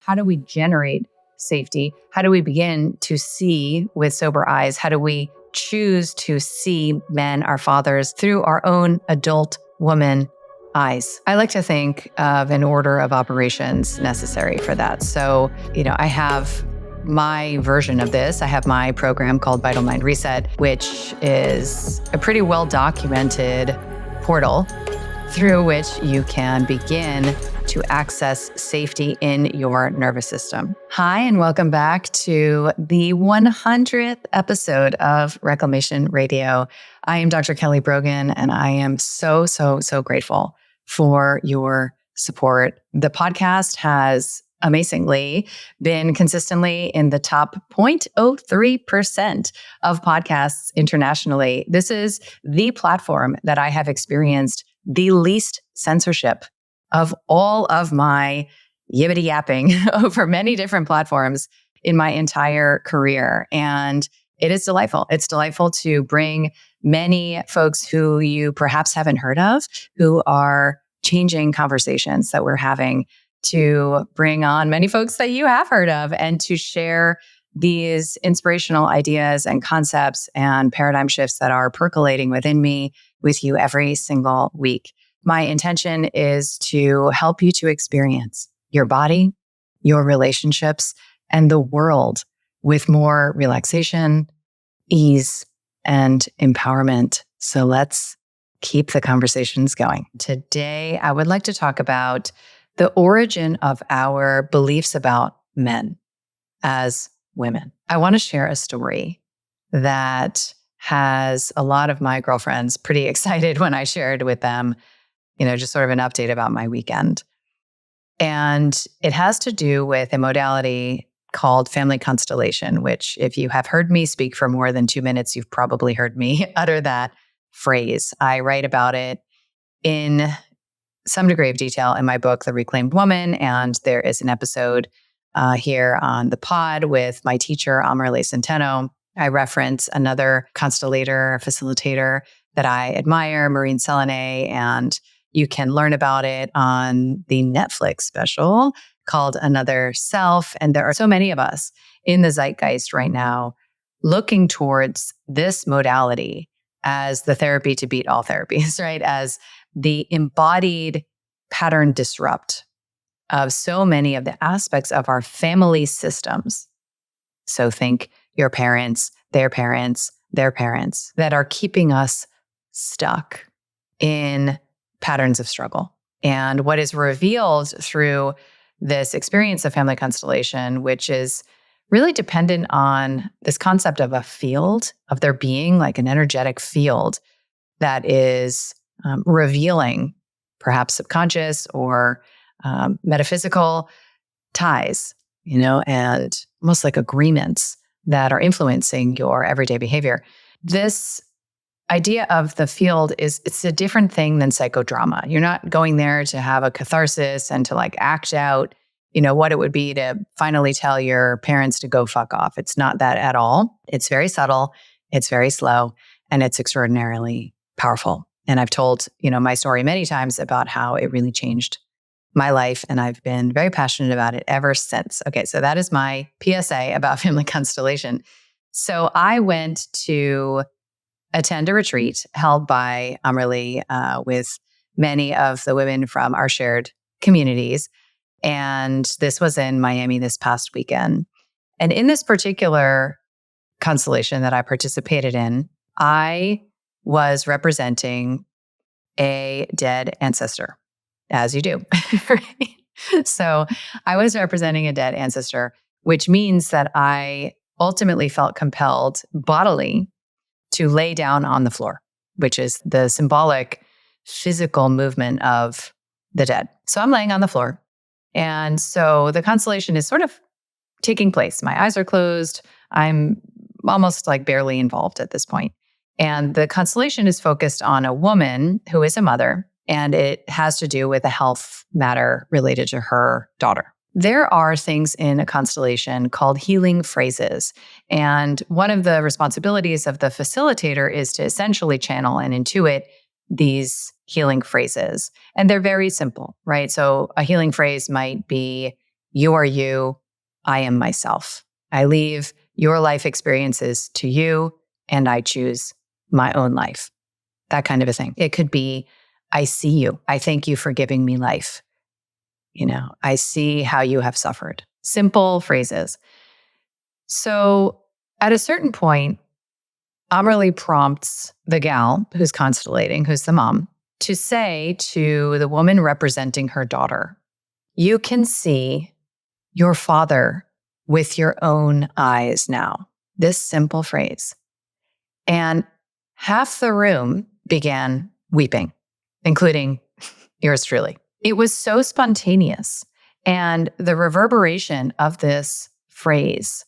How do we generate safety? How do we begin to see with sober eyes? How do we choose to see men, our fathers, through our own adult woman eyes? I like to think of an order of operations necessary for that. So, I have my version of this. I have my program called Vital Mind Reset, which is a pretty well-documented portal through which you can begin to access safety in your nervous system. Hi, and welcome back to the 100th episode of Reclamation Radio. I am Dr. Kelly Brogan, and I am so grateful for your support. The podcast has amazingly been consistently in the top 0.03% of podcasts internationally. This is the platform that I have experienced the least censorship of all of my yibbity yapping over many different platforms in my entire career. And it is delightful. It's delightful to bring many folks who you perhaps haven't heard of, who are changing conversations that we're having, to bring on many folks that you have heard of and to share these inspirational ideas and concepts and paradigm shifts that are percolating within me with you every single week. My intention is to help you to experience your body, your relationships, and the world with more relaxation, ease, and empowerment. So let's keep the conversations going. Today, I would like to talk about the origin of our beliefs about men as women. I want to share a story that has a lot of my girlfriends pretty excited when I shared with them, just sort of an update about my weekend. And it has to do with a modality called Family Constellation, which if you have heard me speak for more than 2 minutes, you've probably heard me utter that phrase. I write about it in some degree of detail in my book, The Reclaimed Woman. And there is an episode here on the pod with my teacher, Amarle Centeno. I reference another constellator, facilitator that I admire, Maureen Selenay, and you can learn about it on the Netflix special called Another Self. And there are so many of us in the zeitgeist right now looking towards this modality as the therapy to beat all therapies, right? As the embodied pattern disrupt of so many of the aspects of our family systems. So think your parents, their parents, their parents, that are keeping us stuck in patterns of struggle. And what is revealed through this experience of family constellation, which is really dependent on this concept of a field, of there being like an energetic field that is revealing perhaps subconscious or metaphysical ties, and almost like agreements that are influencing your everyday behavior. This idea of the field it's a different thing than psychodrama. You're not going there to have a catharsis and to like act out, what it would be to finally tell your parents to go fuck off. It's not that at all. It's very subtle, it's very slow, and it's extraordinarily powerful. And I've told, my story many times about how it really changed my life. And I've been very passionate about it ever since. Okay, so that is my PSA about Family Constellation. So I went to attend a retreat held by Amarle with many of the women from our shared communities. And this was in Miami this past weekend. And in this particular constellation that I participated in, I was representing a dead ancestor, as you do. Right? So I was representing a dead ancestor, which means that I ultimately felt compelled bodily to lay down on the floor, which is the symbolic physical movement of the dead. So I'm laying on the floor. And so the constellation is sort of taking place. My eyes are closed. I'm almost like barely involved at this point. And the constellation is focused on a woman who is a mother, and it has to do with a health matter related to her daughter. There are things in a constellation called healing phrases. And one of the responsibilities of the facilitator is to essentially channel and intuit these healing phrases. And they're very simple, right? So a healing phrase might be, You are you. I am myself. I leave your life experiences to you, and I choose my own life. That kind of a thing. It could be, I see you. I thank you for giving me life. I see how you have suffered. Simple phrases. So at a certain point, Amberly prompts the gal who's constellating, who's the mom, to say to the woman representing her daughter, you can see your father with your own eyes now. This simple phrase. And half the room began weeping, including yours truly. It was so spontaneous. And the reverberation of this phrase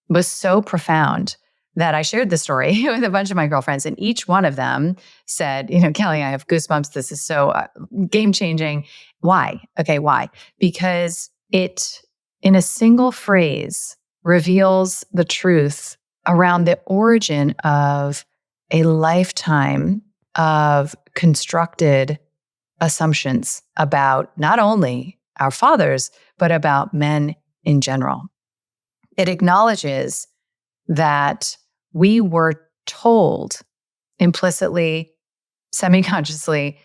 was so profound that I shared the story with a bunch of my girlfriends, and each one of them said, Kelly, I have goosebumps. This is so game changing. Why? Okay, why? Because it, in a single phrase, reveals the truth around the origin of a lifetime of constructed assumptions about not only our fathers, but about men in general. It acknowledges that we were told implicitly, semi-consciously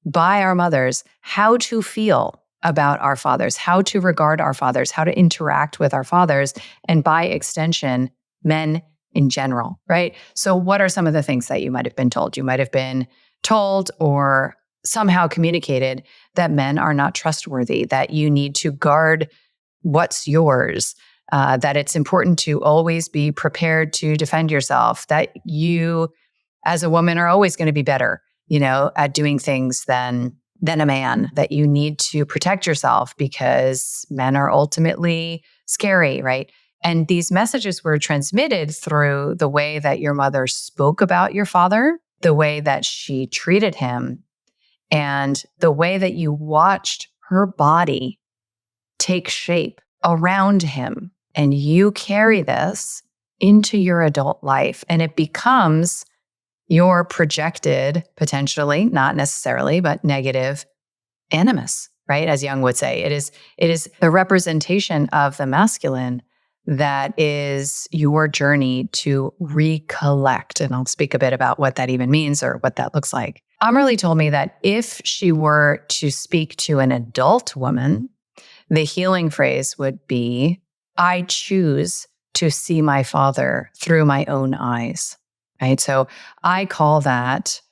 by our mothers how to feel about our fathers, how to regard our fathers, how to interact with our fathers, and by extension, men in general, right? So what are some of the things that you might have been told? You might have been told or somehow communicated that men are not trustworthy, that you need to guard what's yours, that it's important to always be prepared to defend yourself, that you as a woman are always going to be better, at doing things than a man, that you need to protect yourself because men are ultimately scary, right? And these messages were transmitted through the way that your mother spoke about your father, the way that she treated him, and the way that you watched her body take shape around him. And you carry this into your adult life, and it becomes your projected, potentially, not necessarily, but negative animus, right? As Jung would say, it is the representation of the masculine that is your journey to recollect. And I'll speak a bit about what that even means or what that looks like. Amberly told me that if she were to speak to an adult woman, the healing phrase would be, I choose to see my father through my own eyes, right? So I call that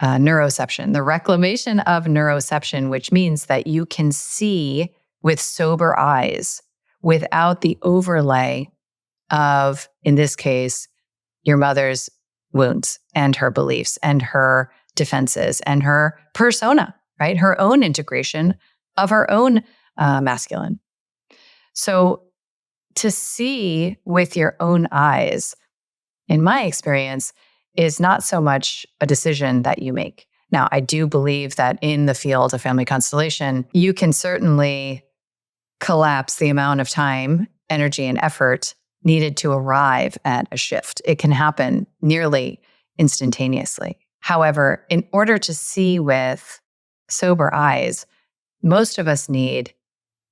neuroception, the reclamation of neuroception, which means that you can see with sober eyes without the overlay of, in this case, your mother's wounds and her beliefs and her defenses and her persona, right? Her own integration of her own masculine. So to see with your own eyes, in my experience, is not so much a decision that you make. Now, I do believe that in the field of family constellation, you can certainly collapse the amount of time, energy, and effort needed to arrive at a shift. It can happen nearly instantaneously. However, in order to see with sober eyes, most of us need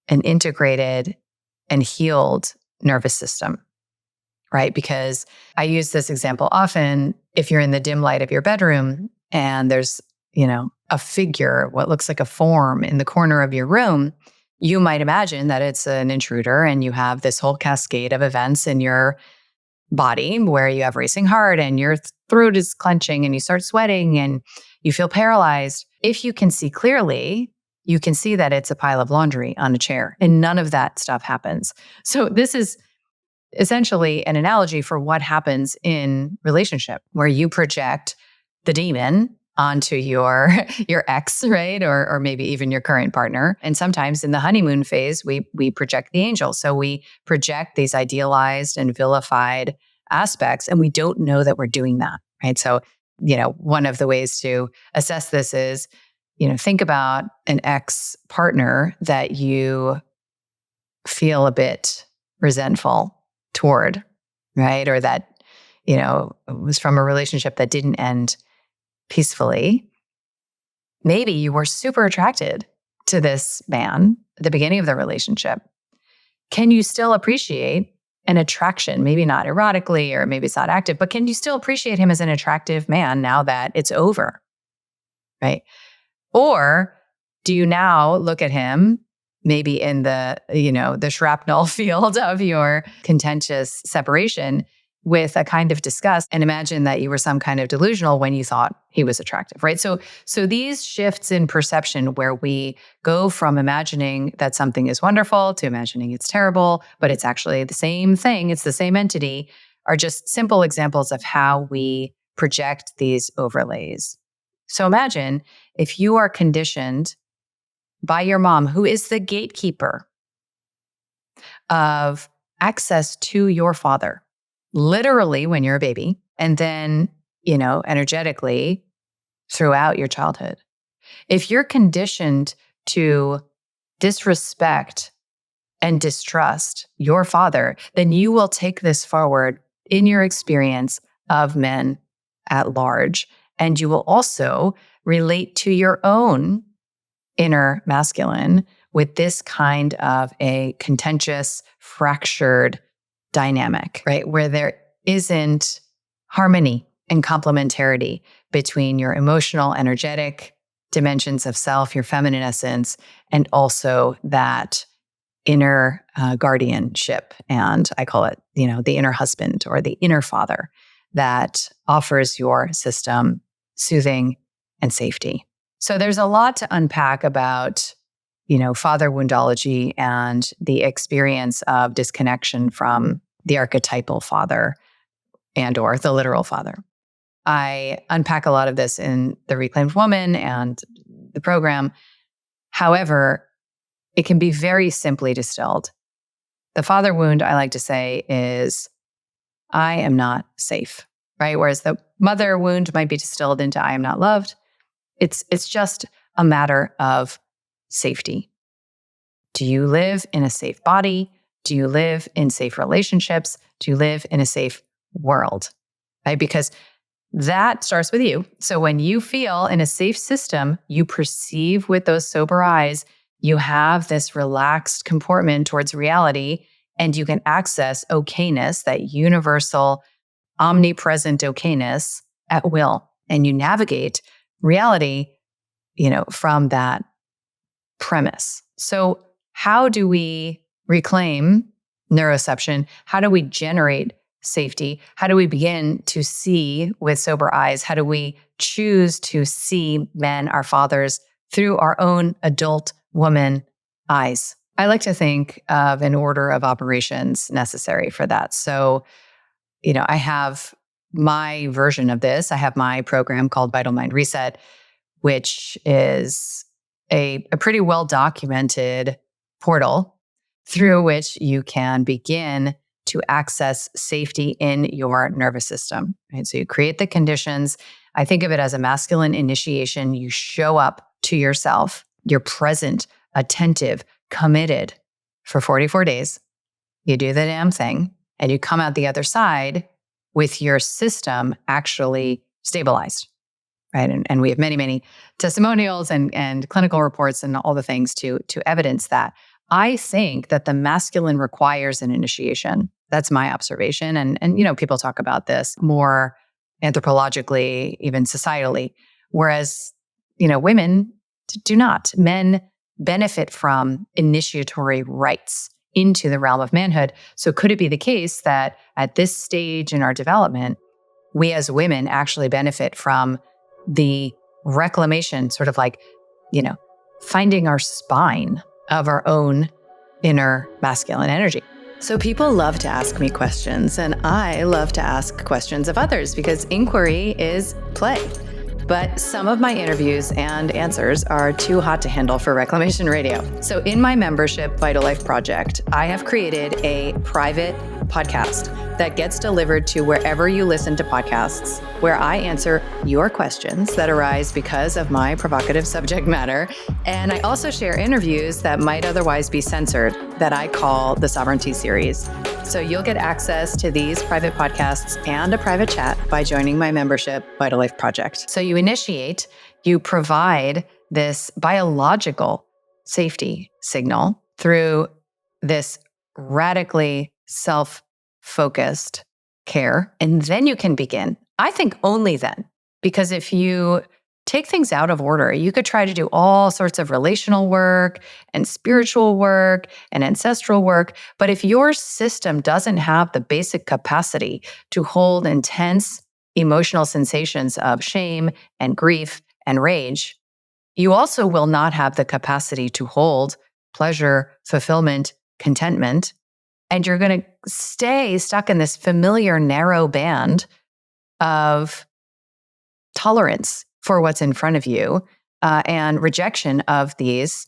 an integrated and healed nervous system, right? Because I use this example often. If you're in the dim light of your bedroom and there's, a figure, what looks like a form in the corner of your room, you might imagine that it's an intruder, and you have this whole cascade of events in your body where you have racing heart and your throat is clenching and you start sweating and you feel paralyzed. If you can see clearly, you can see that it's a pile of laundry on a chair, and none of that stuff happens. So this is essentially an analogy for what happens in relationship, where you project the demon onto your ex, right? Or maybe even your current partner. And sometimes in the honeymoon phase, we project the angel. So we project these idealized and vilified aspects, and we don't know that we're doing that, right? So, one of the ways to assess this is, think about an ex-partner that you feel a bit resentful toward, right? Or that, was from a relationship that didn't end peacefully. Maybe you were super attracted to this man at the beginning of the relationship, can you still appreciate an attraction? Maybe not erotically, or maybe it's not active, but can you still appreciate him as an attractive man now that it's over? Right? Or do you now look at him maybe in the shrapnel field of your contentious separation with a kind of disgust, and imagine that you were some kind of delusional when you thought he was attractive, right? So these shifts in perception where we go from imagining that something is wonderful to imagining it's terrible, but it's actually the same thing, it's the same entity, are just simple examples of how we project these overlays. So imagine if you are conditioned by your mom, who is the gatekeeper of access to your father, literally when you're a baby, and then, energetically throughout your childhood. If you're conditioned to disrespect and distrust your father, then you will take this forward in your experience of men at large. And you will also relate to your own inner masculine with this kind of a contentious, fractured dynamic, right? Where there isn't harmony and complementarity between your emotional, energetic dimensions of self, your feminine essence, and also that inner guardianship. And I call it, the inner husband or the inner father that offers your system soothing and safety. So there's a lot to unpack about, father woundology and the experience of disconnection from the archetypal father and or the literal father. I unpack a lot of this in The Reclaimed Woman and the program. However, it can be very simply distilled. The father wound, I like to say, is I am not safe, right? Whereas the mother wound might be distilled into I am not loved. It's just a matter of safety. Do you live in a safe body? Do you live in safe relationships? Do you live in a safe world? Right? Because that starts with you. So when you feel in a safe system, you perceive with those sober eyes, you have this relaxed comportment towards reality, and you can access okayness, that universal, omnipresent okayness at will. And you navigate reality, from that premise. So how do we reclaim neuroception? How do we generate safety? How do we begin to see with sober eyes? How do we choose to see men, our fathers, through our own adult woman eyes? I like to think of an order of operations necessary for that. So, I have my version of this. I have my program called Vital Mind Reset, which is a pretty well-documented portal through which you can begin to access safety in your nervous system. Right? So you create the conditions. I think of it as a masculine initiation. You show up to yourself. You're present, attentive, committed for 44 days. You do the damn thing, and you come out the other side with your system actually stabilized. Right. And we have many, many testimonials and clinical reports and all the things to evidence that. I think that the masculine requires an initiation. That's my observation. And people talk about this more anthropologically, even societally, whereas, women do not. Men benefit from initiatory rites into the realm of manhood. So could it be the case that at this stage in our development, we as women actually benefit from the reclamation, sort of like, finding our spine of our own inner masculine energy? So people love to ask me questions, and I love to ask questions of others because inquiry is play. But some of my interviews and answers are too hot to handle for Reclamation Radio. So in my membership Vital Life Project, I have created a private podcast that gets delivered to wherever you listen to podcasts, where I answer your questions that arise because of my provocative subject matter. And I also share interviews that might otherwise be censored that I call the Sovereignty Series. So you'll get access to these private podcasts and a private chat by joining my membership Vital Life Project. So you initiate, you provide this biological safety signal through this radically self-focused care. And then you can begin. I think only then, because if you take things out of order, you could try to do all sorts of relational work and spiritual work and ancestral work. But if your system doesn't have the basic capacity to hold intense emotional sensations of shame and grief and rage, you also will not have the capacity to hold pleasure, fulfillment, contentment. And you're going to stay stuck in this familiar narrow band of tolerance for what's in front of you and rejection of these,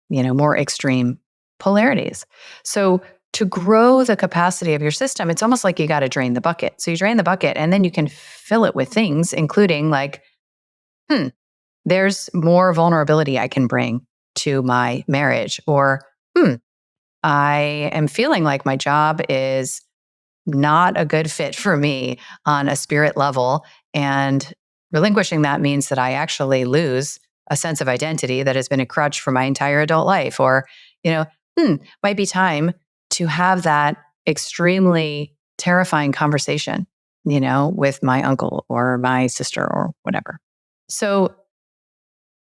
more extreme polarities. So to grow the capacity of your system, it's almost like you got to drain the bucket. So you drain the bucket and then you can fill it with things, including like, there's more vulnerability I can bring to my marriage, or I am feeling like my job is not a good fit for me on a spirit level. And relinquishing that means that I actually lose a sense of identity that has been a crutch for my entire adult life. Or, might be time to have that extremely terrifying conversation, with my uncle or my sister or whatever. So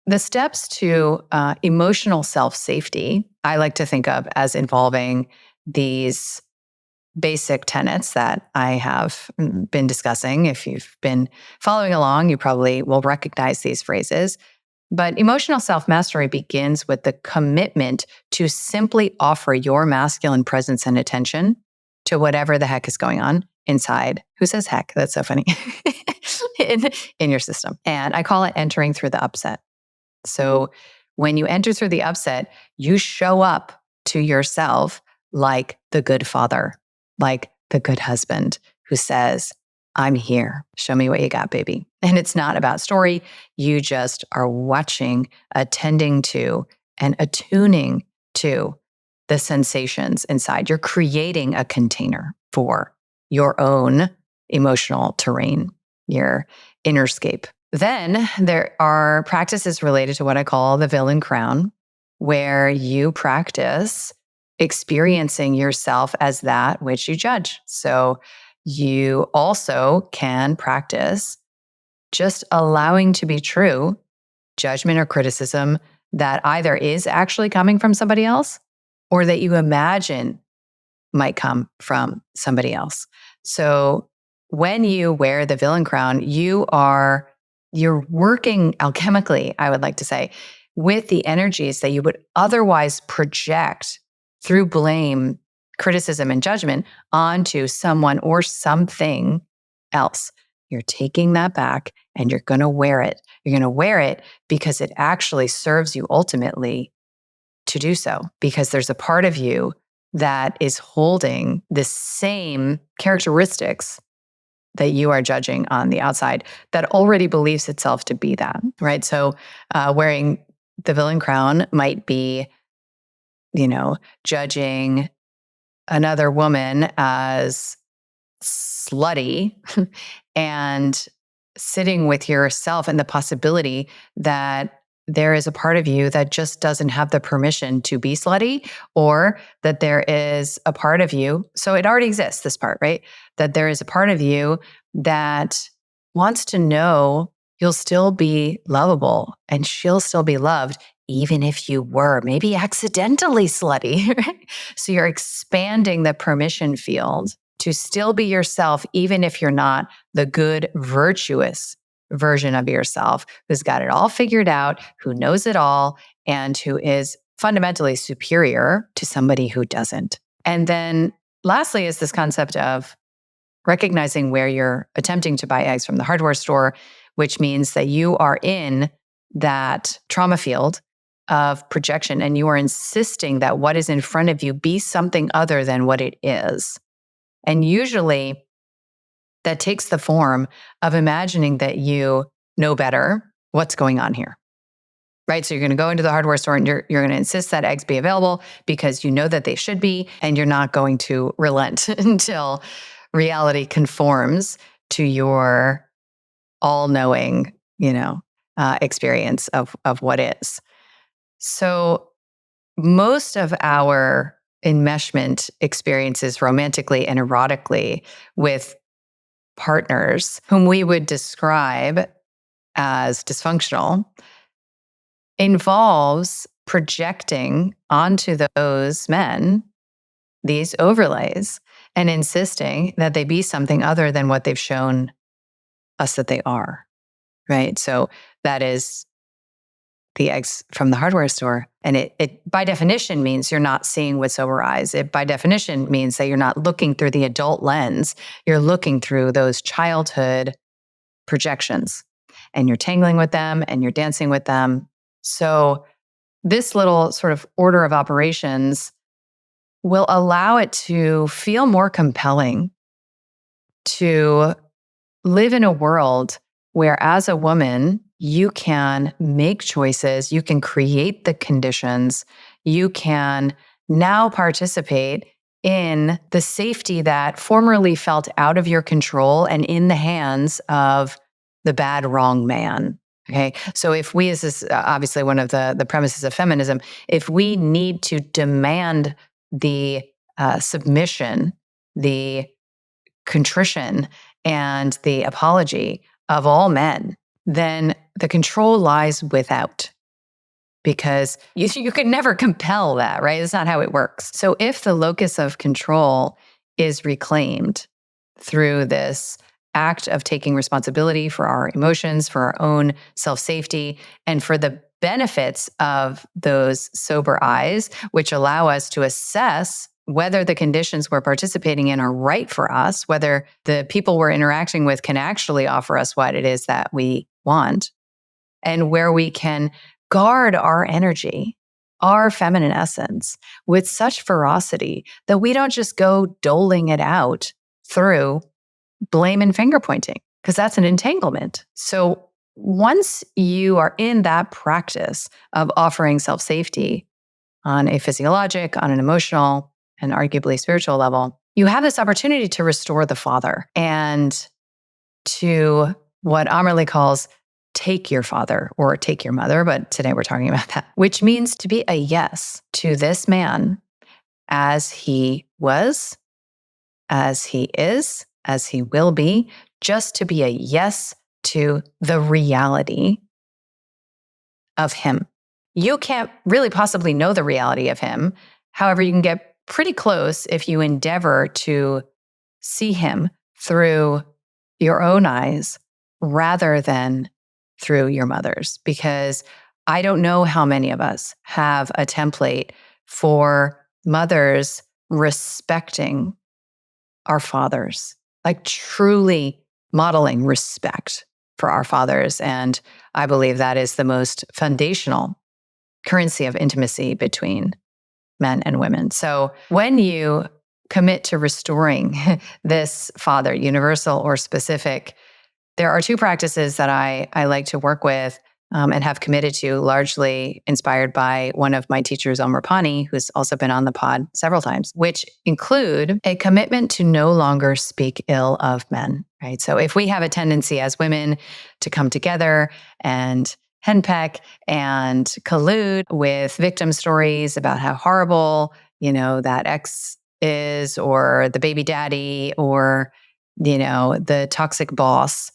the steps to emotional self safety, I like to think of as involving these basic tenets that I have been discussing. If you've been following along, you probably will recognize these phrases. But emotional self mastery begins with the commitment to simply offer your masculine presence and attention to whatever the heck is going on inside. Who says heck? That's so funny. in your system. And I call it entering through the upset. So when you enter through the upset, you show up to yourself like the good father, like the good husband who says, I'm here. Show me what you got, baby. And it's not about story. You just are watching, attending to, and attuning to the sensations inside. You're creating a container for your own emotional terrain, your innerscape. Then there are practices related to what I call the villain crown, where you practice experiencing yourself as that which you judge. So you also can practice just allowing to be true judgment or criticism that either is actually coming from somebody else or that you imagine might come from somebody else. So when you wear the villain crown, you're working alchemically, I would like to say, with the energies that you would otherwise project through blame, criticism, and judgment onto someone or something else. You're taking that back and you're going to wear it. You're going to wear it because it actually serves you ultimately to do so, because there's a part of you that is holding the same characteristics that you are judging on the outside that already believes itself to be that, right? So wearing the villain crown might be, judging another woman as slutty and sitting with yourself and the possibility that there is a part of you that just doesn't have the permission to be slutty, or that there is a part of you, so it already exists, this part, right? That there is a part of you that wants to know you'll still be lovable and she'll still be loved, even if you were maybe accidentally slutty, right? So you're expanding the permission field to still be yourself, even if you're not the good, virtuous version of yourself who's got it all figured out, who knows it all, and who is fundamentally superior to somebody who doesn't. And then lastly is this concept of recognizing where you're attempting to buy eggs from the hardware store, which means that you are in that trauma field of projection and you are insisting that what is in front of you be something other than what it is. And usually that takes the form of imagining that you know better what's going on here, right? So you're going to go into the hardware store and you're going to insist that eggs be available because you know that they should be, and you're not going to relent until reality conforms to your all-knowing, experience of what is. So most of our enmeshment experiences romantically and erotically with partners whom we would describe as dysfunctional involves projecting onto those men these overlays and insisting that they be something other than what they've shown us that they are, right? So that is the eggs from the hardware store. And it by definition means you're not seeing with sober eyes. It by definition means that you're not looking through the adult lens. You're looking through those childhood projections and you're tangling with them and you're dancing with them. So this little sort of order of operations will allow it to feel more compelling to live in a world where, as a woman, you can make choices, you can create the conditions, you can now participate in the safety that formerly felt out of your control and in the hands of the bad, wrong man. Okay. So if we, as this obviously one of the premises of feminism, if we need to demand the submission, the contrition, and the apology of all men, then the control lies without. Because you can never compel that, right? That's not how it works. So if the locus of control is reclaimed through this act of taking responsibility for our emotions, for our own self-safety, and for the benefits of those sober eyes, which allow us to assess whether the conditions we're participating in are right for us, whether the people we're interacting with can actually offer us what it is that we want, and where we can guard our energy, our feminine essence, with such ferocity that we don't just go doling it out through blame and finger pointing, because that's an entanglement. So once you are in that practice of offering self-safety on a physiologic, on an emotional, and arguably spiritual level, you have this opportunity to restore the father and to what Amerle calls take your father or take your mother, but today we're talking about that, which means to be a yes to this man as he was, as he is, as he will be, just to be a yes to the reality of him. You can't really possibly know the reality of him. However, you can get pretty close if you endeavor to see him through your own eyes rather than through your mother's. Because I don't know how many of us have a template for mothers respecting our fathers, like truly modeling respect for our fathers. And I believe that is the most foundational currency of intimacy between men and women. So when you commit to restoring this father, universal or specific, there are two practices that I like to work with and have committed to, largely inspired by one of my teachers, Omrapani, who's also been on the pod several times, which include a commitment to no longer speak ill of men, right? So if we have a tendency as women to come together and henpeck and collude with victim stories about how horrible, that ex is, or the baby daddy, or, the toxic boss,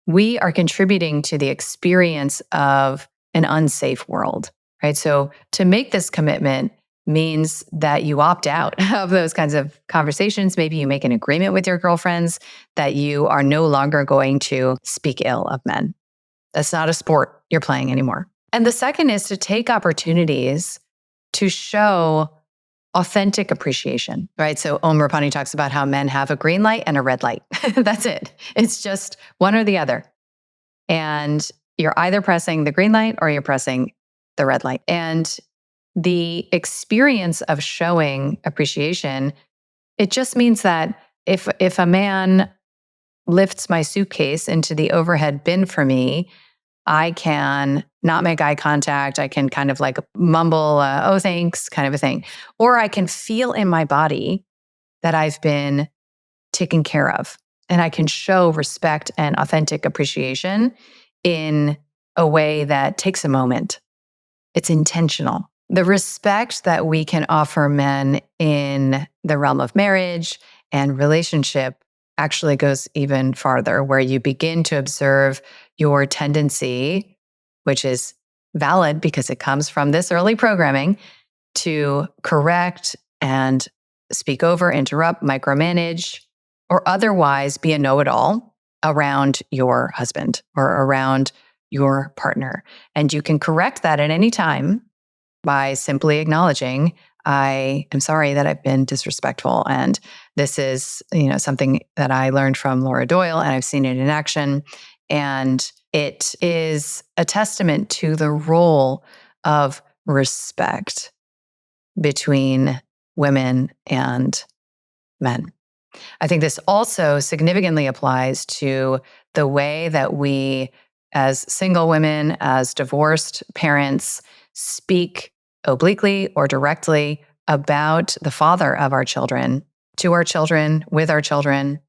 we are contributing to the experience of an unsafe world, right? So to make this commitment means that you opt out of those kinds of conversations. Maybe you make an agreement with your girlfriends that you are no longer going to speak ill of men. That's not a sport you're playing anymore. And the second is to take opportunities to show authentic appreciation, right? So Omrapani talks about how men have a green light and a red light. That's it. It's just one or the other. And you're either pressing the green light or you're pressing the red light. And the experience of showing appreciation, it just means that if a man lifts my suitcase into the overhead bin for me, I can not make eye contact. I can kind of like mumble, oh, thanks, kind of a thing. Or I can feel in my body that I've been taken care of. And I can show respect and authentic appreciation in a way that takes a moment. It's intentional. The respect that we can offer men in the realm of marriage and relationship actually goes even farther, where you begin to observe your tendency, which is valid because it comes from this early programming, to correct and speak over, interrupt, micromanage, or otherwise be a know it all around your husband or around your partner. And you can correct that at any time by simply acknowledging, I am sorry that I've been disrespectful. And this is, something that I learned from Laura Doyle, and I've seen it in action. And it is a testament to the role of respect between women and men. I think this also significantly applies to the way that we, as single women, as divorced parents, speak obliquely or directly about the father of our children, to our children, with our children,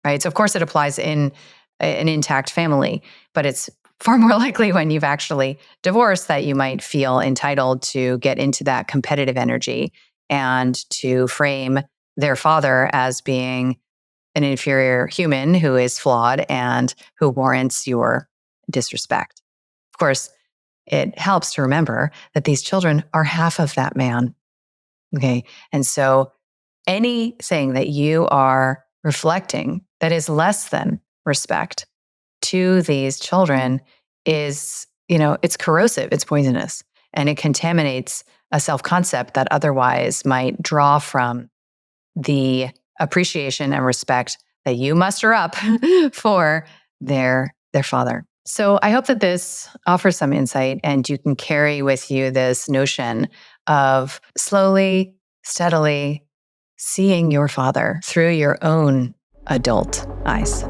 right? So, of course, it applies in an intact family, but it's far more likely when you've actually divorced that you might feel entitled to get into that competitive energy and to frame their father as being an inferior human who is flawed and who warrants your disrespect. Of course, it helps to remember that these children are half of that man. Okay. And so anything that you are reflecting that is less than respect to these children is, it's corrosive, it's poisonous, and it contaminates a self concept that otherwise might draw from the appreciation and respect that you muster up for their father. So I hope that this offers some insight and you can carry with you this notion of slowly, steadily seeing your father through your own adult eyes.